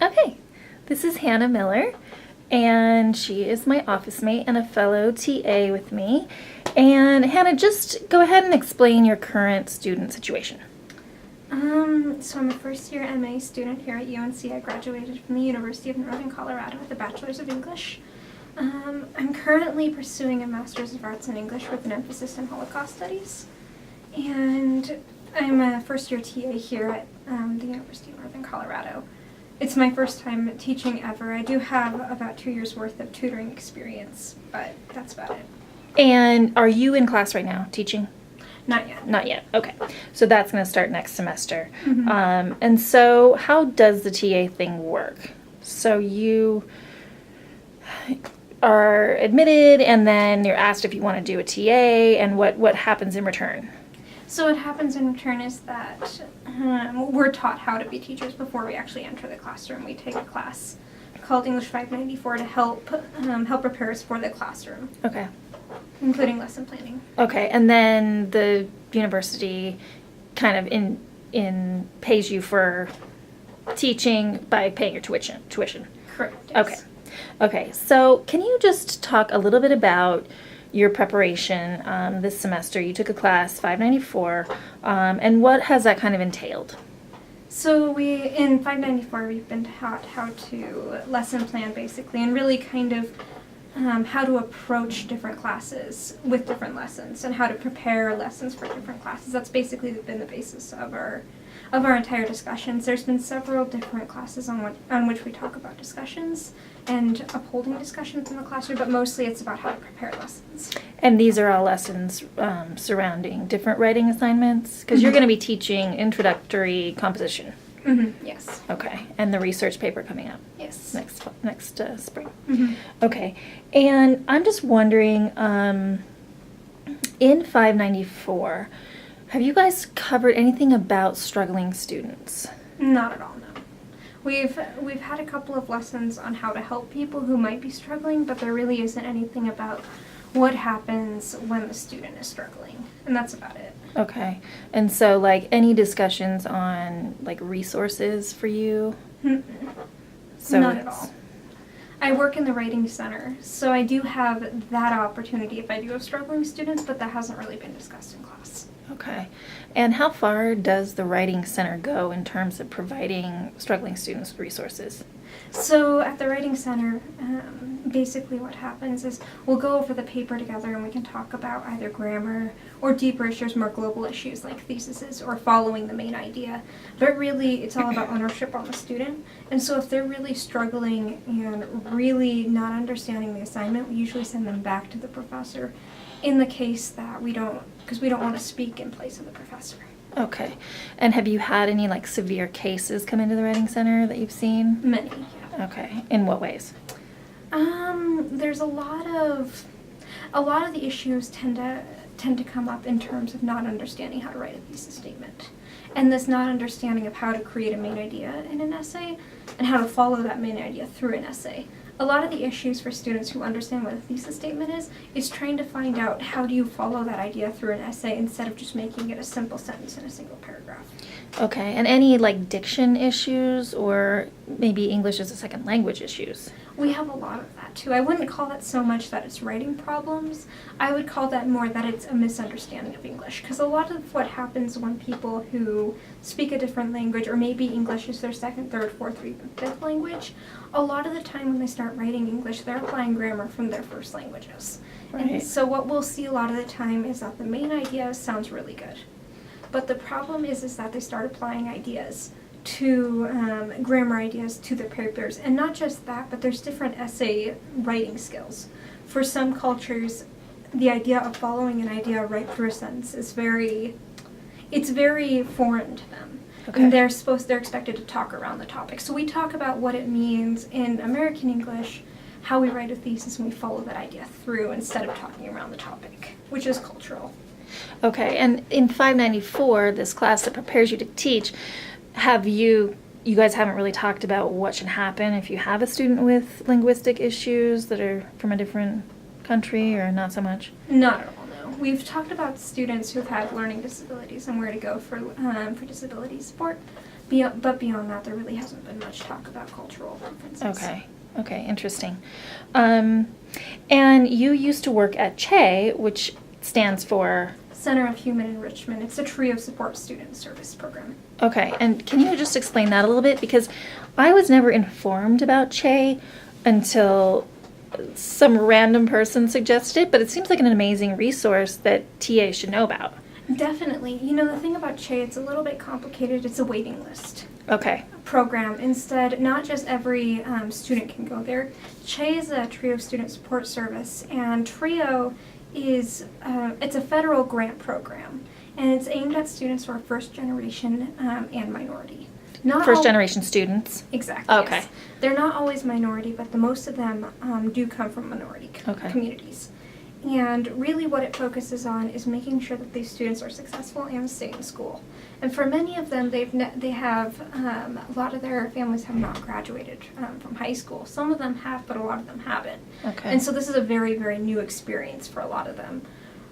Okay, this is Hannah Miller, and she is my office mate and a fellow TA with me. And Hannah, just go ahead and explain your current student situation. So I'm a first-year MA student here at UNC. I graduated from the University of Northern Colorado with a Bachelor's of English. I'm currently pursuing a Master's of Arts in English with an emphasis in Holocaust Studies. And I'm a first-year TA here at the University of Northern Colorado. It's my first time teaching ever. I do have about 2 years' worth of tutoring experience, but that's about it. And are you in class right now, teaching? Not yet. Not yet. Okay. So that's going to start next semester. Mhm. And so how does the TA thing work? So you are admitted and then you're asked if you want to do a TA and what happens in return? So what happens in return is that we're taught how to be teachers before we actually enter the classroom. We take a class called English 594 to help prepare us for the classroom, Okay. including lesson planning. Okay. And then the university kind of in pays you for teaching by paying your tuition. Correct. Okay. Yes. Okay. So can you just talk a little bit about your preparation this semester? You took a class 594, and what has that kind of entailed? So in 594, we've been taught how to lesson plan basically, and really kind of how to approach different classes with different lessons, and how to prepare lessons for different classes. That's basically been the basis of our entire discussions. There's been several different classes on which we talk about discussions and upholding discussions in the classroom, but mostly it's about how to prepare lessons. And these are all lessons surrounding different writing assignments? Because you're going to be teaching introductory composition. Mm-hmm. Yes. Okay. And the research paper coming up Yes. next spring. Mm-hmm. Okay. And I'm just wondering, in 594, have you guys covered anything about struggling students? Not at all, no. We've had a couple of lessons on how to help people who might be struggling, but there really isn't anything about what happens when the student is struggling, and that's about it. Okay. And so, like, any discussions on, like, resources for you? Mm-mm. So Not at it's- all. I work in the writing center, so I do have that opportunity if I do have struggling students, but that hasn't really been discussed in class. Okay. And how far does the Writing Center go in terms of providing struggling students with resources? So at the Writing Center, basically what happens is we'll go over the paper together and we can talk about either grammar or deeper issues, more global issues like theses or following the main idea. But really, it's all about ownership on the student. And so if they're really struggling and really not understanding the assignment, we usually send them back to the professor in the case that because we don't want to speak in place of the professor. Okay. And have you had any, like, severe cases come into the Writing Center that you've seen? Many, yeah. Okay. In what ways? There's a lot of the issues tend to come up in terms of not understanding how to write a thesis statement, and this not understanding of how to create a main idea in an essay, and how to follow that main idea through an essay. A lot of the issues for students who understand what a thesis statement is trying to find out how do you follow that idea through an essay instead of just making it a simple sentence in a single paragraph. Okay. And any, like, diction issues or maybe English as a second language issues? We have a lot of that too. I wouldn't call that so much that it's writing problems. I would call that more that it's a misunderstanding of English. Because a lot of what happens when people who speak a different language, or maybe English is their second, third, fourth, or even fifth language, a lot of the time when they start writing English, they're applying grammar from their first languages. Right. And so what we'll see a lot of the time is that the main idea sounds really good. But the problem is that they start applying ideas to grammar ideas to their papers, and not just that, but there's different essay writing skills. For some cultures, the idea of following an idea right through a sentence is very foreign to them. Okay. And they're expected to talk around the topic. So we talk about what it means in American English, how we write a thesis, and we follow that idea through instead of talking around the topic, which is cultural. Okay. And in 594, this class that prepares you to teach, you guys haven't really talked about what should happen if you have a student with linguistic issues that are from a different country, or not so much? Not at all, no. We've talked about students who've had learning disabilities and where to go for disability support, But beyond that, there really hasn't been much talk about cultural differences. Okay, interesting. And you used to work at CHE, which stands for... Center of Human Enrichment. It's a TRIO support student service program. Okay, and can you just explain that a little bit? Because I was never informed about CHE until some random person suggested it, but it seems like an amazing resource that TA should know about. Definitely. You know, the thing about CHE, it's a little bit complicated. It's a waiting list Okay, program. Instead, not just every student can go there. CHE is a TRIO student support service, and TRIO is it's a federal grant program, and it's aimed at students who are first generation and minority. Not first all- generation students. Exactly. Okay. Yes. They're not always minority, but the most of them do come from minority Okay. communities. And really what it focuses on is making sure that these students are successful and stay in school. And for many of them, they have, a lot of their families have not graduated from high school. Some of them have, but a lot of them haven't. Okay. And so this is a very, very new experience for a lot of them.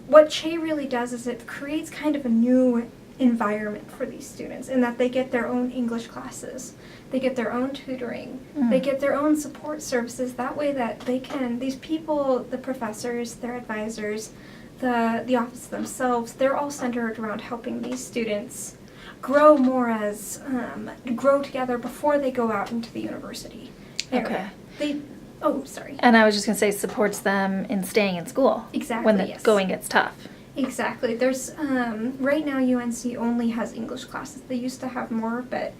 What CHE really does is it creates kind of a new environment for these students in that they get their own English classes, they get their own tutoring, they get their own support services. That way that they can, these people, the professors, their advisors, the office themselves, they're all centered around helping these students grow more as, grow together before they go out into the university area. Sorry. And I was just going to say supports them in staying in school. Exactly, When the yes. going gets tough. Exactly. There's right now UNC only has English classes. They used to have more, but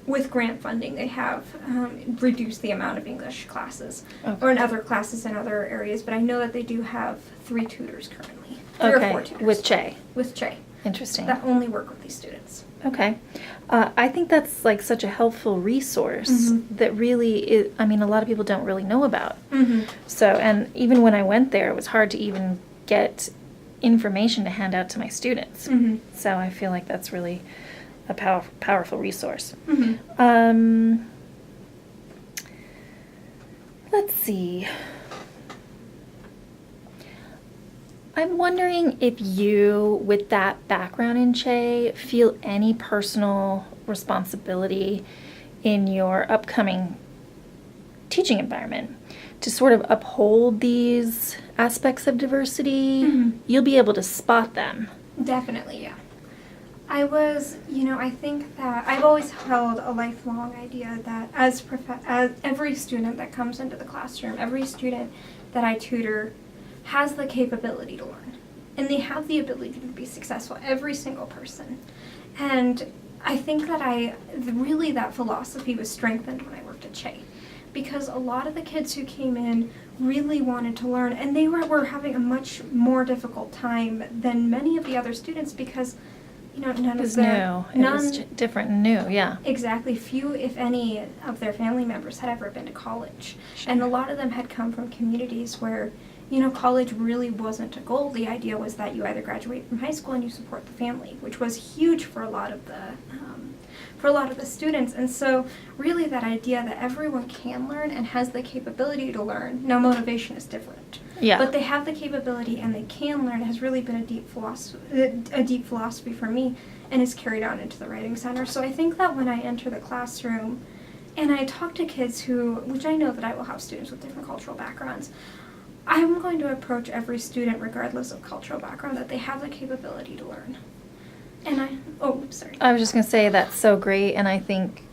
with grant funding, they have reduced the amount of English classes or in other classes in other areas. But I know that they do have 3 tutors currently, 3 or 4 tutors With CHE. With CHE Interesting. that only work with these students. Okay. I think that's like such a helpful resource that really is, I mean, a lot of people don't really know about. So, and even when I went there, it was hard to even get information to hand out to my students. So I feel like that's really a powerful resource. Let's see. I'm wondering if you, with that background in CHE, feel any personal responsibility in your upcoming teaching environment to sort of uphold these aspects of diversity. You'll be able to spot them. Definitely, yeah. I think that I've always held a lifelong idea that as every student that comes into the classroom, every student that I tutor has the capability to learn. And they have the ability to be successful, every single person. And I think that that philosophy was strengthened when I worked at CHE. Because a lot of the kids who came in really wanted to learn, and they were having a much more difficult time than many of the other students because, none It of was them, new. It was different and new, yeah. Exactly. Few, if any, of their family members had ever been to college. And a lot of them had come from communities where, college really wasn't a goal. The idea was that you either graduate from high school and you support the family, which was huge for a lot of the students. And so really that idea that everyone can learn and has the capability to learn. Now motivation is different. Yeah. But they have the capability and they can learn has really been a deep philosophy for me and is carried on into the Writing Center. So I think that when I enter the classroom and I talk to kids which I know that I will have students with different cultural backgrounds, I'm going to approach every student, regardless of cultural background, that they have the capability to learn. And I was just going to say that's so great, and I think,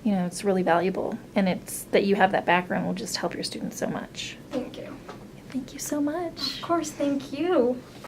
it's really valuable, and it's that you have that background will just help your students so much. Thank you. Thank you so much. Of course, thank you.